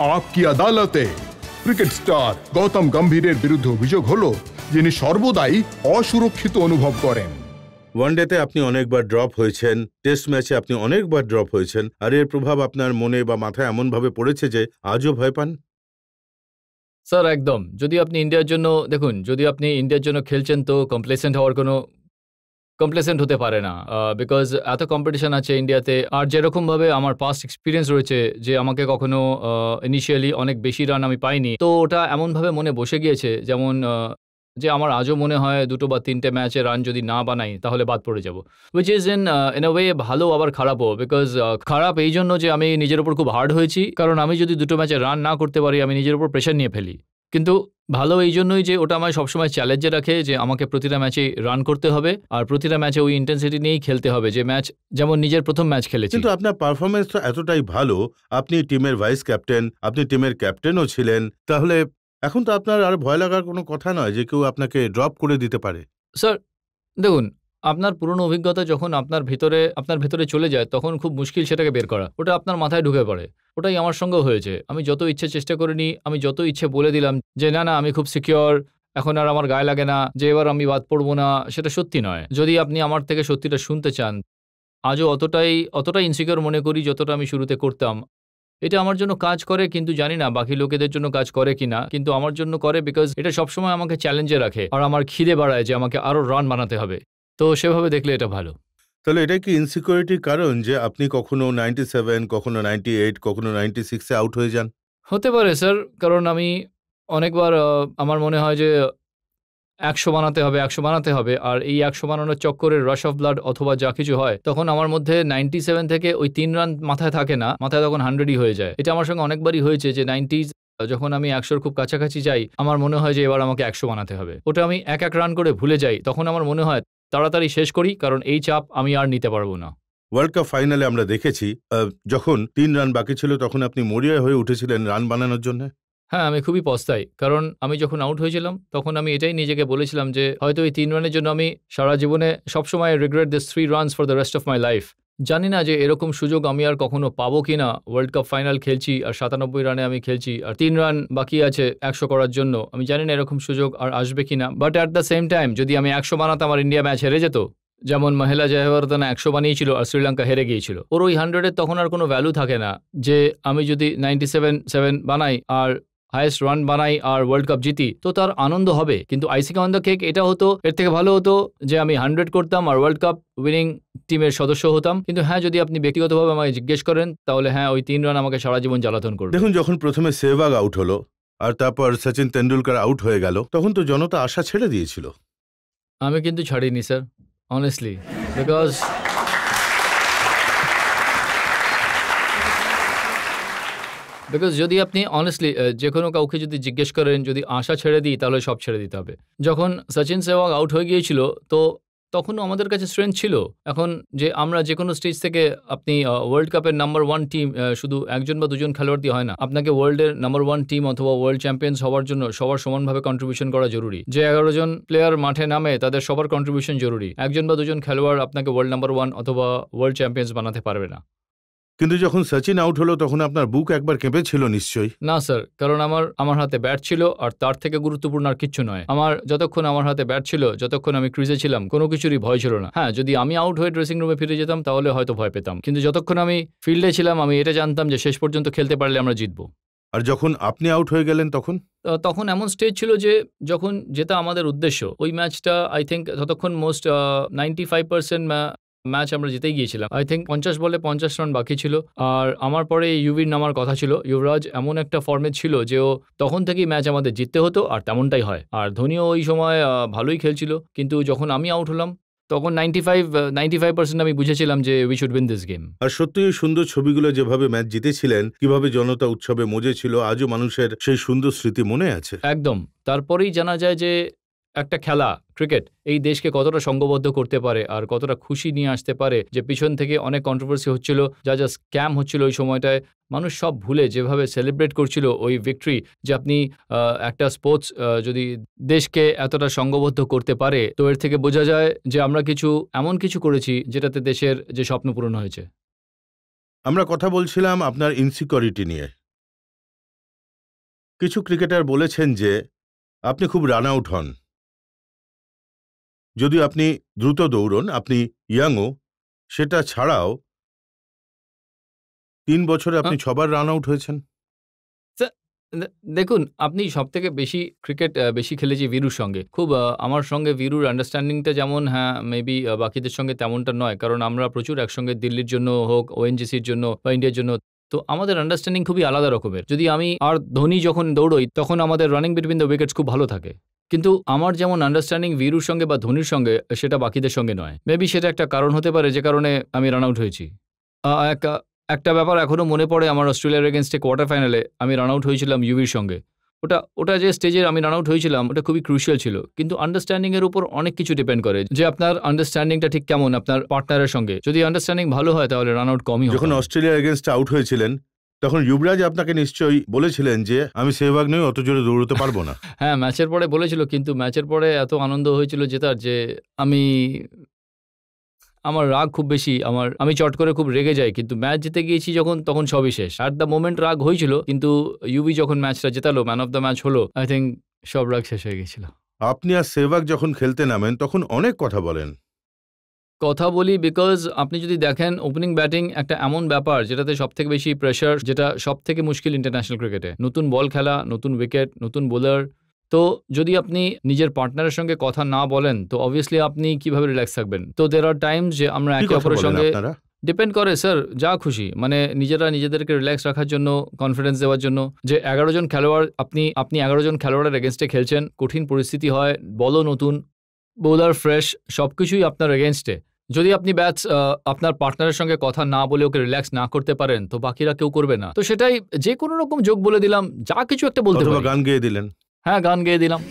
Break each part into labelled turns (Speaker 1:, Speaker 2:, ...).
Speaker 1: আপকি আদালতে cricket star Gautam গম্ভীরের বিরুদ্ধে অভিযোগ হলো যিনি সর্বদাই অসুরক্ষিত অনুভব করেন।
Speaker 2: ওয়ানডেতে আপনি অনেকবার ড্রপ হয়েছেন, টেস্ট ম্যাচে আপনি অনেকবার ড্রপ হয়েছেন, আর এর প্রভাব আপনার মনে বা মাথায় এমনভাবে পড়েছে যে আজও ভয় পান।
Speaker 3: স্যার একদম, যদি আপনি ইন্ডিয়ার জন্য দেখুন, যদি আপনি ইন্ডিয়ার জন্য খেলছেন তো কমপ্লেসেন্ট হতে পারে না, বিকজ এত কম্পিটিশন আছে ইন্ডিয়াতে। আর যেরকমভাবে আমার পাস্ট এক্সপিরিয়েন্স রয়েছে যে আমাকে কখনো ইনিশিয়ালি অনেক বেশি রান আমি পাইনি, তো ওটা এমনভাবে মনে বসে গিয়েছে যেমন যে আমার আজও মনে হয় 2 বা 3টে ম্যাচে রান যদি না বানাই তাহলে বাদ পড়ে যাব, which is in a way ভালো আবার খারাপও। বিকজ খারাপ এই জন্য যে আমি নিজের উপর খুব হার্ড হয়েছি, কারণ আমি যদি 2টো ম্যাচে রান না করতে পারি আমি নিজের উপর প্রেশার নিয়ে ফেলি। কিন্তু ভালো এই জন্যই যে ওটা আমায় সবসময় চ্যালেঞ্জে রাখে যে আমাকে প্রতিটা ম্যাচে রান করতে হবে আর প্রতিটা ম্যাচে ওই ইন্টেন্সিটি নিয়েই খেলতে হবে, যে ম্যাচ যেমন নিজের প্রথম ম্যাচ খেলেছি।
Speaker 2: কিন্তু আপনার পারফরমেন্স তো এতটাই ভালো, আপনি টিমের ভাইস ক্যাপ্টেন, আপনি টিমের ক্যাপ্টেনও ছিলেন, তাহলে এখন তো আপনার আর ভয় লাগার কোনো কথা নয় যে কেউ আপনাকে ড্রপ করে দিতে পারে।
Speaker 3: স্যার দেখুন, আপনার পুরনো অভিজ্ঞতা যখন আপনার ভেতরে চলে যায় তখন খুব মুশকিল সেটাকে বের করা, ওটা আপনার মাথায় ঢুকে পড়ে। ওটাই আমার সঙ্গেও হয়েছে। আমি যত ইচ্ছে চেষ্টা করিনি, আমি যত ইচ্ছে বলে দিলাম যে না আমি খুব সিকিওর, এখন আর আমার গায়ে লাগে না, যে এবার আমি বাদ পড়বো না, সেটা সত্যি নয়। যদি আপনি আমার থেকে সত্যিটা শুনতে চান, আজও অতটাই ইনসিকিওর মনে করি যতটা আমি শুরুতে করতাম। এটা আমার জন্য কাজ করে, কিন্তু জানি না বাকি লোকেদের জন্য কাজ করে কিনা, কিন্তু আমার জন্য করে, বিকজ এটা সবসময় আমাকে চ্যালেঞ্জে রাখে আর আমার খিদে বাড়ায় যে আমাকে আরো রান বানাতে হবে। তো সেভাবে দেখলে এটা ভালো।
Speaker 2: তাহলে এটা কি ইনসিকিউরিটির কারণ যে আপনি কখনো 97, কখনো 98, কখনো 96-এ আউট হয়ে যান?
Speaker 3: হতে পারে স্যার, কারণ আমি অনেকবার আমার মনে হয় যে 100 বানাতে হবে, আর এই 100 বানানোর চক্করে রাশ অফ ব্লাড অথবা যা কিছু হয়, তখন আমার মধ্যে 97 থেকে ওই 3 রান মাথায় থাকে না, মাথায় তখন 100ই হয়ে যায়। এটা আমার সঙ্গে অনেকবারই হয়েছে যে 90s যখন আমি 100-র খুব কাছাকাছি যাই, আমার মনে হয় যে এবার আমাকে 100 বানাতে হবে। ওটা আমি এক রান করে ভুলে যাই, তখন আমার মনে হয় তাড়াতাড়ি শেষ করি, কারণ এই চাপ আমি আর নিতে পারবো না।
Speaker 2: ওয়ার্ল্ড কাপ ফাইনালে আমরা দেখেছি যখন 3 রান বাকি ছিল তখন আপনি মরিয়া হয়ে উঠেছিলেন রান বানানোর জন্য।
Speaker 3: হ্যাঁ, আমি খুবই পস্তাই, কারণ আমি যখন আউট হয়েছিলাম তখন আমি এটাই নিজেকে বলেছিলাম যে হয়তো এই 3 রানের জন্য আমি সারা জীবনে সবসময় regret this 3 runs for the rest of my life. জানি না যে এরকম সুযোগ আমি আর কখনো পাবো কিনা। ওয়ার্ল্ড কাপ ফাইনাল খেলছি আর 97 রানে আমি খেলছি আর 3 রান বাকি আছে 100 করার জন্য। আমি জানি না এরকম সুযোগ আর আসবে কিনা, but at the same time যদি আমি 100 বানাতাম আর ইন্ডিয়া ম্যাচ হেরে যেত, যেমন মহিলা জয়বর্ধনা 100 বানিয়েছিল আর শ্রীলঙ্কা হেরে গিয়েছিল, ওর ওই 100-এর তখন আর কোনো ভ্যালু থাকে না। যে আমি যদি 97 বানাই আর হাইয়েস্ট রান বানাই আর ওয়ার্ল্ড কাপ জিতি, তো তার আনন্দ হবে, কিন্তু আইসিং অন দ্য কেক এটা হতো, এর থেকে ভালো হতো যে আমি 100 করতাম আর ওয়ার্ল্ড কাপ উইনিং টিমের সদস্য হতাম। কিন্তু হ্যাঁ, যদি আপনি ব্যক্তিগতভাবে আমাকে জিজ্ঞেস করেন তাহলে হ্যাঁ, ওই 3 রান আমাকে সারা জীবন জ্বালাতন করবে।
Speaker 2: দেখুন, যখন প্রথমে সেহবাগ আউট হলো আর তারপর সচিন তেন্ডুলকার আউট হয়ে গেল, তখন তো জনতা আশা ছেড়ে দিয়েছিল।
Speaker 3: আমি কিন্তু ছাড়িনি স্যার, অনেস্টলি, বিকজ যদি আপনি অনেস্টলি যে কোনো কাউকে যদি জিজ্ঞেস করেন, যদি আশা ছেড়ে দিই তাহলে সব ছেড়ে দিতে হবে। যখন সচিন সেহবাগ আউট হয়ে গিয়েছিল তো তখনও আমাদের কাছে স্ট্রেংথ ছিল। এখন যে আমরা যে কোনো স্টেজ থেকে আপনি ওয়ার্ল্ড কাপের নাম্বার 1 টিম শুধু একজন বা দুজন খেলোয়াড় দিয়ে হয় না, আপনাকে ওয়ার্ল্ডের নাম্বার 1 টিম অথবা ওয়ার্ল্ড চ্যাম্পিয়ন্স হওয়ার জন্য সবার সমানভাবে কন্ট্রিবিউশন করা জরুরি। যে 11 জন প্লেয়ার মাঠে নামে তাদের সবার কন্ট্রিবিউশন জরুরি। একজন বা দুজন খেলোয়াড় আপনাকে ওয়ার্ল্ড নাম্বার 1 অথবা ওয়ার্ল্ড চ্যাম্পিয়ন্স বানাতে পারবে না।
Speaker 2: কিন্তু যখন সচিন আউট হলো তখন আপনার বুক একবার কেঁপেছিল নিশ্চয়ই?
Speaker 3: না স্যার, কারণ আমার হাতে ব্যাট ছিল আর তার থেকে গুরুত্বপূর্ণ আর কিচ্ছু নয়। যতক্ষণ আমার হাতে ব্যাট ছিল, যতক্ষণ আমি ক্রিজে ছিলাম, কোনো কিছুরই ভয় ছিল না। হ্যাঁ, যদি আমি আউট হয়ে ড্রেসিং রুমে ফিরে যেতাম তাহলে হয়তো ভয় পেতাম, কিন্তু যতক্ষণ আমি ফিল্ডে ছিলাম আমি এটা জানতাম যে শেষ পর্যন্ত খেলতে পারলে আমরা জিতবো।
Speaker 2: আর যখন আপনি আউট হয়ে গেলেন
Speaker 3: তখন এমন স্টেজ ছিল যে যখন যেটা আমাদের উদ্দেশ্য, ওই ম্যাচটা আই থিঙ্ক ততক্ষণ মোস্ট 95% ম্যাচ আমরা জিতেই গিয়েছিলাম। আই থিঙ্ক 50 বলে 50 রান বাকি ছিল, আর আমার পরে ইউভির নামার কথা ছিল। যুবরাজ এমন একটা ফর্মে ছিল যে ও তখন থেকেই ম্যাচ আমাদের জিততে হতো, আর তেমনটাই হয়। আর ধোনিও ওই সময় ভালোই খেলছিল, কিন্তু যখন আমি আউট হলাম তখন 95% আমি বুঝেছিলাম যে we should win this game.
Speaker 2: আর সত্যিই সুন্দর ছবিগুলো যেভাবে ম্যাচ জিতেছিলেন, কিভাবে জনতা উৎসবে মজেছিল, আজও মানুষের সেই সুন্দর স্মৃতি মনে আছে।
Speaker 3: একদম। তারপরেই জানা যায় যে একটা খেলা ক্রিকেট এই দেশকে কতটা সংঘবদ্ধ করতে পারে আর কতটা খুশি নিয়ে আসতে পারে। যে পিছন থেকে অনেক কন্ট্রোভার্সি হচ্ছিল, যা স্ক্যাম হচ্ছিল ওই সময়টায়, মানুষ সব ভুলে যেভাবে সেলিব্রেট করছিল ওই ভিক্টরি। যে আপনি একটা স্পোর্টস যদি দেশকে এতটা সংঘবদ্ধ করতে পারে, তো এর থেকে বোঝা যায় যে আমরা এমন কিছু করেছি যেটাতে দেশের যে স্বপ্ন পূরণ হয়েছে।
Speaker 2: আমরা কথা বলছিলাম আপনার ইনসিকিউরিটি নিয়ে। কিছু ক্রিকেটার বলেছেন যে আপনি খুব রান আউট হন, যদিও আপনি দ্রুত দৌড়ন, আপনি ইয়াংও, সেটা ছাড়াও 3 বছরে আপনি 6 বার রান আউট হয়েছেন।
Speaker 3: দেখুন, আপনি সবথেকে বেশি ক্রিকেট বেশি খেলেছি ভিরুর সঙ্গে। খুব আমার সঙ্গে ভিরুর আন্ডারস্ট্যান্ডিংটা যেমন হ্যাঁ, মেবি বাকিদের সঙ্গে তেমনটা নয়। কারণ আমরা প্রচুর একসঙ্গে দিল্লির জন্য হোক, ওএনজিসির জন্য বা ইন্ডিয়ার জন্য, তো আমাদের আন্ডারস্ট্যান্ডিং খুবই আলাদা রকমের। যদি আমি আর ধোনি যখন দৌড়ই, তখন আমাদের রানিং বিটুইন দ্য উইকেটস খুব ভালো থাকে। কিন্তু আমার যেমন আন্ডারস্ট্যান্ডিং ভিরুর সঙ্গে বা ধোনির সঙ্গে, সেটা বাকিদের সঙ্গে নয়। মেবি সেটা একটা কারণ হতে পারে যে কারণে আমি রান আউট হয়েছি। একটা ব্যাপার এখনো মনে পড়ে, আমার অস্ট্রেলিয়ার এগেনস্টে কোয়ার্টার ফাইনালে আমি রান আউট হয়েছিলাম ইউভির সঙ্গে। ওটা যে স্টেজে আমি রান আউট হয়েছিলাম, ওটা খুবই ক্রুশিয়াল ছিল। কিন্তু আন্ডারস্ট্যান্ডিং এর উপর অনেক কিছু ডিপেন্ড করে, যে আপনার আন্ডারস্ট্যান্ডিংটা ঠিক কেমন আপনার পার্টনারের সঙ্গে। যদি আন্ডারস্ট্যান্ডিং ভালো হয় তাহলে রান আউট কমই হয়।
Speaker 2: যখন অস্ট্রেলিয়ার এগেনস্টে আউট হয়েছিলেন, তখন যুবরাজ আপনাকে নিশ্চয়ই বলেছিলেন যে আমি সেহবাগ নই, অত জোরে দৌড়তে পারবো না।
Speaker 3: হ্যাঁ, ম্যাচের পরে বলেছিল, কিন্তু ম্যাচের পরে এত আনন্দ হয়েছিল জেতার যে আমার রাগ খুব বেশি, আমি চট করে খুব রেগে যাই। কিন্তু ম্যাচ জিতে গিয়েছি যখন, তখন সবই শেষ। অ্যাট দ্য মোমেন্ট রাগ হয়েছিল, কিন্তু ইউভি যখন ম্যাচটা জেতালো, ম্যান অফ দ্য ম্যাচ হলো, আই থিঙ্ক সব রাগ শেষ হয়ে গেছিল।
Speaker 2: আপনি আর সেহবাগ যখন খেলতে নামেন তখন অনেক কথা বলেন।
Speaker 3: কথা বলি বিকজ আপনি যদি দেখেন, ওপেনিং ব্যাটিং একটা এমন ব্যাপার যেটাতে সবথেকে বেশি প্রেশার, যেটা সবথেকে মুশকিল ইন্টারন্যাশনাল ক্রিকেটে। নতুন বল খেলা, নতুন উইকেট, নতুন বোলার। তো যদি আপনি নিজের পার্টনারের সঙ্গে কথা না বলেন, তো অবভিয়াসলি আপনি কিভাবে রিল্যাক্স থাকবেন। তো দের আর টাইমস যে আমরা
Speaker 2: কি
Speaker 3: একে
Speaker 2: কথা
Speaker 3: অপরের
Speaker 2: বলেন
Speaker 3: সঙ্গে,
Speaker 2: আপনারা?
Speaker 3: ডিপেন্ড করে স্যার, যা খুশি, মানে নিজেদেরকে রিল্যাক্স রাখার জন্য, কনফিডেন্স দেওয়ার জন্য। যে 11 জন খেলোয়াড়, আপনি 11 জন খেলোয়াড়ের এগেনস্টে খেলছেন, কঠিন পরিস্থিতি হয়, বলও নতুন, বোলার ফ্রেশ, সবকিছুই আপনার এগেনস্টে। যদি আপনি আপনার পার্টনারের সঙ্গে কথা না বলে ওকে রিল্যাক্স না করতে পারেন, তো বাকিরা কেউ করবে না। তো সেটাই, যে কোনো রকম যোগ বলে দিলাম, যা কিছু একটা বলতে
Speaker 2: অথবা
Speaker 3: পারি।
Speaker 2: গান গেয়ে দিলেন।
Speaker 3: হ্যাঁ, গান গেয়ে দিলাম,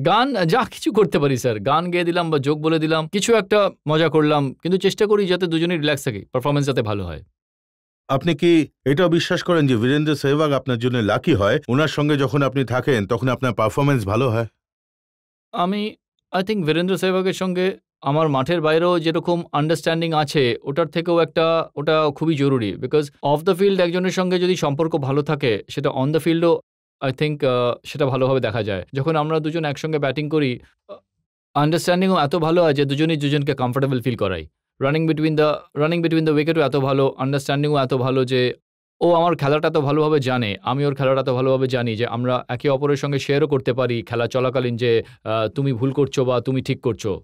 Speaker 3: গান যা কিছু করতে পারি স্যার, গান গেয়ে দিলাম বা যোগ বলে দিলাম, কিছু একটা মজা করলাম। কিন্তু চেষ্টা করি যাতে দুজনেই রিল্যাক্স থাকি, পারফরমেন্স যাতে ভালো হয়।
Speaker 2: আপনি কি এটাও বিশ্বাস করেন যে বীরেন্দ্র সেহবাগ আপনার জন্য লাকি হয়? ওনার সঙ্গে যখন আপনি থাকেন তখন আপনার পারফরমেন্স ভালো হয়?
Speaker 3: আই থিঙ্ক বীরেন্দ্র সেহবাগের সঙ্গে আমার মাঠের বাইরেও যেরকম আন্ডারস্ট্যান্ডিং আছে, ওটার থেকেও ওটা খুবই জরুরি। বিকজ অফ দ্য ফিল্ড একজনের সঙ্গে যদি সম্পর্ক ভালো থাকে, সেটা অন দ্য ফিল্ডও আই থিঙ্ক সেটা ভালোভাবে দেখা যায়। যখন আমরা দুজন একসঙ্গে ব্যাটিং করি, আন্ডারস্ট্যান্ডিংও এত ভালো হয় যে দুজনকে কমফোর্টেবল ফিল করাই। রানিং বিটুইন দ্য উইকেটও এত ভালো, আন্ডারস্ট্যান্ডিংও এত ভালো যে ও আমার খেলাটা তো ভালোভাবে জানে, আমি ওর খেলাটা তো ভালোভাবে জানি, যে আমরা একে অপরের সঙ্গে শেয়ারও করতে পারি খেলা চলাকালীন, যে তুমি ভুল করছো বা তুমি ঠিক করছো।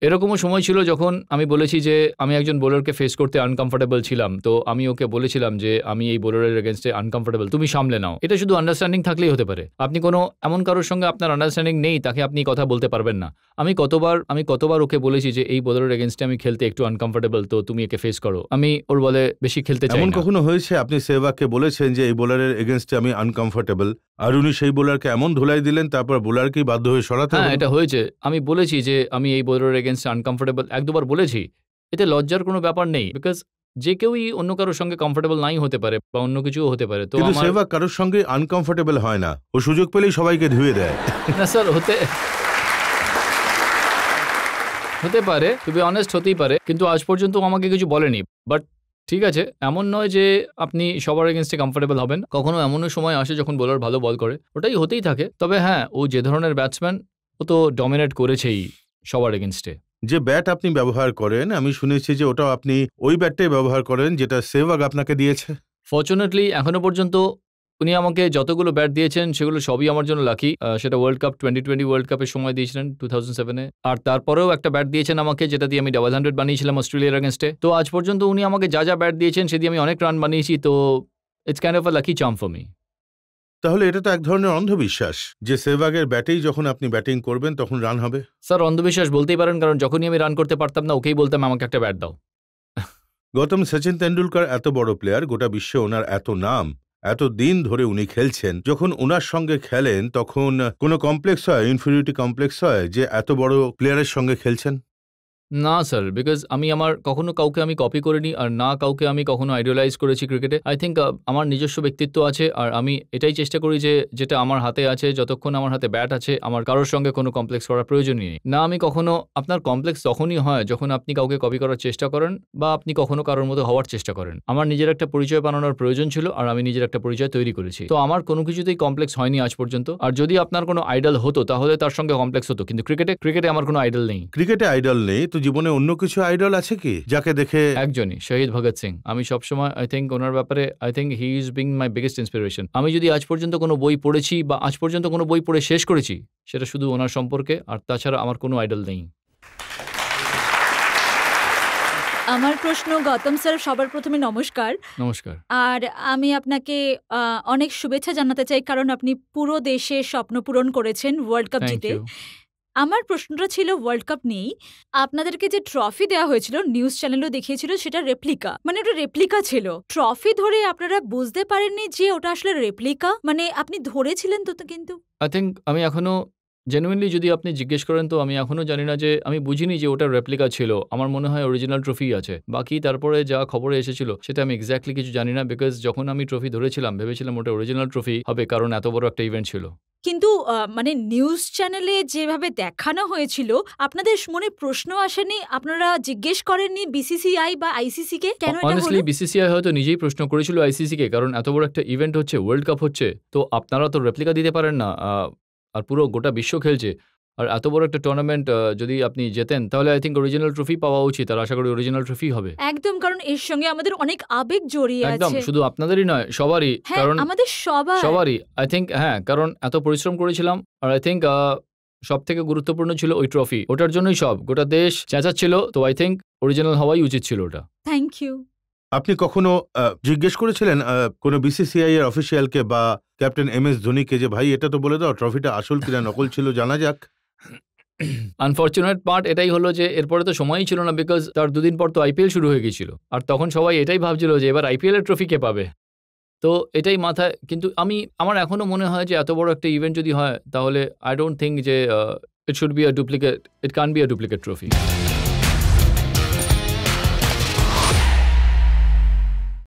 Speaker 3: এরকমও সময় ছিল যখন আমি বলেছি যে আমি একজন বোলারকে ফেস করতে আনকমফোর্টেবল ছিলাম, তো আমি ওকে বলেছিলাম যে আমি এই বোলারের এগেনস্টে আনকমফোর্টেবল, তুমি সামলে নাও। এটা শুধু আন্ডারস্ট্যান্ডিং থাকলেই হতে পারে। আপনি কোনো এমন কারোর সঙ্গে আপনার আন্ডারস্ট্যান্ডিং নেই, তাকে আপনি কথা বলতে পারবেন না। আমি কতবার ওকে বলেছি যে এই বোলারের এগেনস্টে আমি খেলতে একটু আনকমফোর্টেবল, তো তুমি একে ফেস করো। আমি ওর বলে বেশি খেলতে চাই
Speaker 2: এমন
Speaker 3: না।
Speaker 2: কখনো হয়েছে আপনি সেহবাগকে বলেছেন যে এই বোলারের এগেনস্টে আমি আনকমফোর্টেবল, আর উনি সেই বোলারকে এমন ধুলাই দিলেন, তারপর বোলারকেই বাধ্য হয়ে সরাতে
Speaker 3: হ্যাঁ,
Speaker 2: হলো?
Speaker 3: এটা হয়েছে। আমি বলেছি যে আমি এই বোলারের এগেনস্টে আনকমফোর্টেবল, 1-2 বার বলেছি। এতে লজ্জার কোনো ব্যাপার নেই, বিকজ যে কেউই অন্য কারোর সঙ্গে কমফোর্টেবল নাই হতে পারে, বা অন্য কিছুও হতে পারে। তো
Speaker 2: কিন্তু সেহবাগ কারোর সঙ্গে আনকমফোর্টেবল হয় না, ও সুযোগ পেলেই সবাইকে ধুয়ে দেয়।
Speaker 3: না স্যার, হতে পারে, টু বি অনেস্ট হতেই পারে, কিন্তু আজ পর্যন্ত আমাকে কিছু বলেনি। বাট ঠিক আছে, এমন নয় যে আপনি সবার এগেনস্টে কমফোর্টেবল হবেন। কখনো এমনও সময় আসে যখন বোলার ভালো বল করে, ওটাই হতেই থাকে। তবে হ্যাঁ, ও যে ধরনের ব্যাটসম্যান, ও তো ডমিনেট করেছেই সবার এগেনস্টে।
Speaker 2: যে ব্যাট আপনি ব্যবহার করেন, আমি শুনেছি যে ওটাও আপনি ওই ব্যাটটাই ব্যবহার করেন যেটা সেহবাগ আপনাকে দিয়েছে।
Speaker 3: ফর্চুনেটলি এখনো পর্যন্ত উনি আমাকে যতগুলো ব্যাট দিয়েছেন সেগুলো সবই আমার জন্য লাকি। সেটা ওয়ার্ল্ড কাপ 2020 ওয়ার্ল্ড কাপের সময় দিয়েছিলেন 2007-এ, আর তারপরেও একটা ব্যাট দিয়েছেন আমাকে, যেটা দিয়ে আমি 100 বানিয়েছিলাম অস্ট্রেলিয়ার এগেনস্টে। তো আজ পর্যন্ত উনি আমাকে যা ব্যাট দিয়েছেন সে দিয়ে আমি অনেক রান বানিয়েছি। তো it's kind of a lucky charm for me.
Speaker 2: তাহলে এটা তো এক ধরনের অন্ধবিশ্বাস যে সেহবাগের ব্যাটেই যখন আপনি ব্যাটিং করবেন তখন রান হবে।
Speaker 3: স্যার, অন্ধবিশ্বাস বলতেই পারেন, কারণ যখনই আমি রান করতে পারতাম না, ওকেই বলতাম আমাকে একটা ব্যাট দাও।
Speaker 2: গৌতম, সচিন তেন্ডুলকর এত বড় প্লেয়ার, গোটা বিশ্বে ওনার এত নাম, এত দিন ধরে উনি খেলছেন। যখন ওনার সঙ্গে খেলেন তখন কোনো কমপ্লেক্স হয়, ইনফিরিয়রিটি কমপ্লেক্স হয় যে এত বড় প্লেয়ারের সঙ্গে খেলছেন?
Speaker 3: না স্যার, বিকজ আমি আমার কখনো কাউকে আমি কপি করিনি, আর না কাউকে আমি কখনো আইডিয়ালাইজ করেছি ক্রিকেটে। আই থিঙ্ক আমার নিজস্ব ব্যক্তিত্ব আছে, আর আমি এটাই চেষ্টা করি যে যেটা আমার হাতে আছে, যতক্ষণ আমার হাতে ব্যাট আছে, আমার কারোর সঙ্গে কোনো কমপ্লেক্স করার প্রয়োজনই নেই। না, আমি কখনো, আপনার কমপ্লেক্স তখনই হয় যখন আপনি কাউকে কপি করার চেষ্টা করেন বা আপনি কখনো কারোর মতো হওয়ার চেষ্টা করেন। আমার নিজের একটা পরিচয় বানানোর প্রয়োজন ছিল, আর আমি নিজের একটা পরিচয় তৈরি করেছি। তো আমার কোনো কিছুতেই কমপ্লেক্স হয়নি আজ পর্যন্ত। আর যদি আপনার কোনো আইডল হতো তাহলে তার সঙ্গে কমপ্লেক্স হতো, কিন্তু ক্রিকেটে আমার কোনো আইডল নেই।
Speaker 2: ক্রিকেটে আইডল নেই তো জীবনে অন্য কিছু আইডল আছে কি যাকে দেখে?
Speaker 3: একজনই, শহীদ ভগৎ সিং। আমি সবসময় আই থিঙ্ক ওনার ব্যাপারে he is being my biggest inspiration. আমি যদি আজ পর্যন্ত কোনো বই পড়েছি বা আজ পর্যন্ত কোনো বই পড়ে শেষ করেছি, সেটা শুধু ওনার সম্পর্কে, আর তাছাড়া আমার কোনো আইডল নেই।
Speaker 4: আমার প্রশ্ন, গৌতম স্যার, সবার প্রথমে নমস্কার।
Speaker 3: নমস্কার।
Speaker 4: আর আমি আপনাকে অনেক শুভেচ্ছা জানাতে চাই, কারণ আপনি পুরো দেশে স্বপ্ন পূরণ করেছেন ওয়ার্ল্ড কাপ
Speaker 3: থ্যাংক
Speaker 4: জিতে।
Speaker 3: ইউ।
Speaker 4: আমার প্রশ্নটা ছিল ওয়ার্ল্ড কাপ নিয়েই। আপনাদেরকে যে ট্রফি দেওয়া হয়েছিল, নিউজ চ্যানেলও দেখিয়েছিল, সেটা রেপ্লিকা, মানে ওটা রেপ্লিকা ছিল। ট্রফি ধরে আপনারা বুঝতে পারেননি যে ওটা আসলে রেপ্লিকা? মানে আপনি ধরেছিলেন তো কিন্তু?
Speaker 3: আই থিঙ্ক আমি এখনো জেনুইনলি যদি আপনি জিজ্ঞেস করেন, তো আমি এখনো জানি না, যে আমি বুঝিনি যে ওটা রেপ্লিকা ছিল। আমার মনে হয় অরিজিনাল ট্রফি আছে। বাকি তারপরে যা খবরে এসেছিল সেটা আমি এক্স্যাক্টলি কিছু জানি না, বিকজ যখন আমি ট্রফি ধরেছিলাম ভেবেছিলাম ওটা অরিজিনাল ট্রফি হবে, কারণ এত বড় একটা ইভেন্ট ছিল।
Speaker 4: কিন্তু মানে নিউজ চ্যানেলে যেভাবে দেখানো হয়েছিল, আপনাদের মনে প্রশ্ন আসেনি? আপনারা জিজ্ঞেস করেননি বিসিসিআই বা আইসিসি কে কেন এটা
Speaker 3: অনেস্টলি
Speaker 4: হলো?
Speaker 3: বিসিসিআই হয়তো নিজেই প্রশ্ন করেছিল আইসিসি কে, কারণ এত বড় একটা ইভেন্ট হচ্ছে, ওয়ার্ল্ড কাপ হচ্ছে, তো আপনারা তো রেপ্লিকা দিতে পারেন না। আর পুরো গোটা বিশ্ব খেলছে, আর এত বড় একটা টুর্নামেন্ট যদি আপনি জেতেন, তাহলে আই থিঙ্ক অরিজিনাল ট্রফি পাওয়া উচিত, আর আশা করি অরিজিনাল ট্রফি হবে।
Speaker 4: একদম, কারণ এর সঙ্গে আমাদের অনেক আবেগ জড়িয়ে
Speaker 3: একদম,
Speaker 4: আছে।
Speaker 3: শুধু আপনাদেরই নয়, সবারই।
Speaker 4: হ্যাঁ,
Speaker 3: কারণ
Speaker 4: আমাদের
Speaker 3: সবারই আই থিঙ্ক, হ্যাঁ, কারণ এত পরিশ্রম করেছিলাম, আর আই থিঙ্ক সব থেকে গুরুত্বপূর্ণ ছিল ওই ট্রফি। ওটার জন্যই গোটা দেশ চেঁচাচ্ছিল, তো আই থিঙ্ক অরিজিনাল হওয়াই উচিত ছিল ওটা।
Speaker 4: Thank you.
Speaker 2: আপনি কখনো জিজ্ঞেস করেছিলেন কোনো বিসিসিআই এর অফিসিয়ালকে বা ক্যাপ্টেন MS ধোনিকে যে ভাই এটা তো বলে দাও ট্রফিটা আসল কিনা নকল ছিল, জানা যাক?
Speaker 3: আনফর্চুনেট পার্ট এটাই হলো যে এরপরে তো সময়ই ছিল না, বিকজ তার দুদিন পর তো আইপিএল শুরু হয়ে গিয়েছিল, আর তখন সবাই এটাই ভাবছিল যে এবার আইপিএল এর ট্রফি কে পাবে। তো এটাই মাথায়, কিন্তু আমার এখনো মনে হয় যে এত বড় একটা ইভেন্ট যদি হয়, তাহলে আই ডোন্ট থিঙ্ক যে it should be a duplicate, it can be a duplicate trophy.